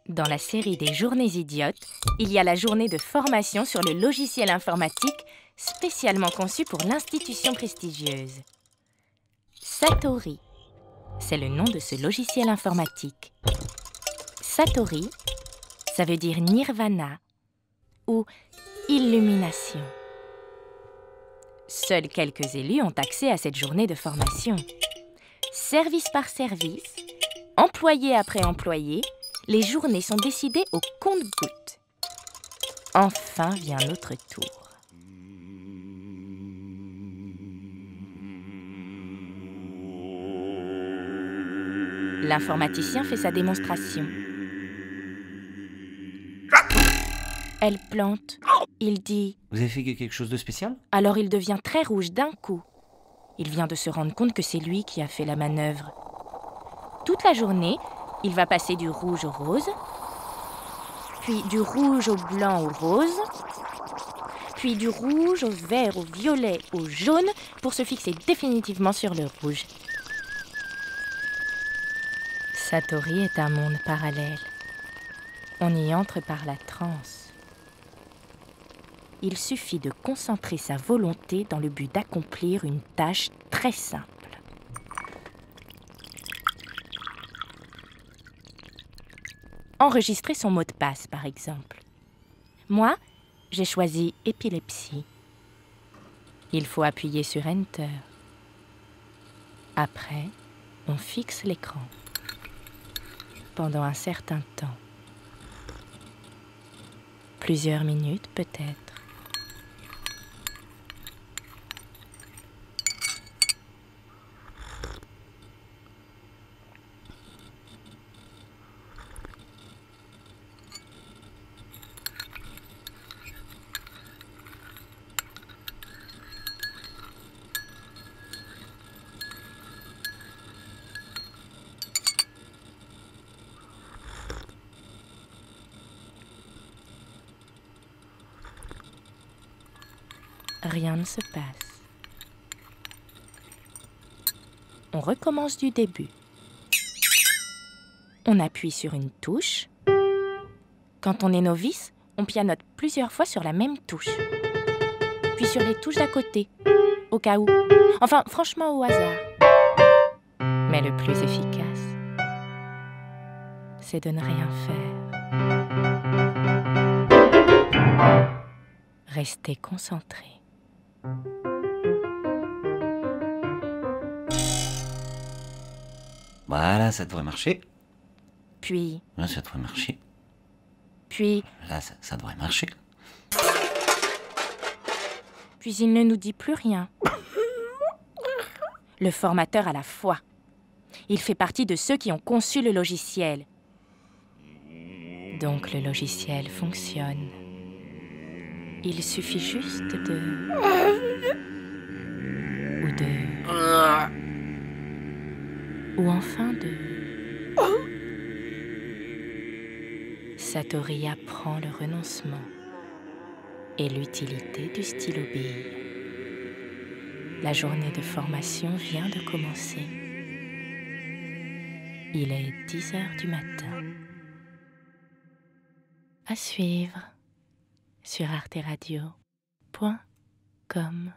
Dans la série des journées idiotes, il y a la journée de formation sur le logiciel informatique spécialement conçu pour l'institution prestigieuse. Satori, c'est le nom de ce logiciel informatique. Satori, ça veut dire nirvana ou illumination. Seuls quelques élus ont accès à cette journée de formation. Service par service, employé après employé, les journées sont décidées au compte-gouttes. Enfin vient notre tour. L'informaticien fait sa démonstration. Elle plante. Il dit « Vous avez fait quelque chose de spécial ? » Alors il devient très rouge d'un coup. Il vient de se rendre compte que c'est lui qui a fait la manœuvre. Toute la journée, il va passer du rouge au rose, puis du rouge au blanc au rose, puis du rouge au vert au violet au jaune pour se fixer définitivement sur le rouge. Satori est un monde parallèle. On y entre par la transe. Il suffit de concentrer sa volonté dans le but d'accomplir une tâche très simple. Enregistrer son mot de passe, par exemple. Moi, j'ai choisi épilepsie. Il faut appuyer sur Enter. Après, on fixe l'écran. Pendant un certain temps. Plusieurs minutes peut-être. Rien ne se passe. On recommence du début. On appuie sur une touche. Quand on est novice, on pianote plusieurs fois sur la même touche. Puis sur les touches d'à côté, au cas où. Enfin, franchement, au hasard. Mais le plus efficace, c'est de ne rien faire. Rester concentré. Voilà, ça devrait marcher. Puis... Là, ça devrait marcher. Puis... Là, ça devrait marcher. Puis il ne nous dit plus rien. Le formateur a la foi. Il fait partie de ceux qui ont conçu le logiciel. Donc le logiciel fonctionne. Il suffit juste de... Ou enfin de... Satori apprend le renoncement et l'utilité du stylo bille. La journée de formation vient de commencer. Il est 10h du matin. À suivre sur arteradio.com.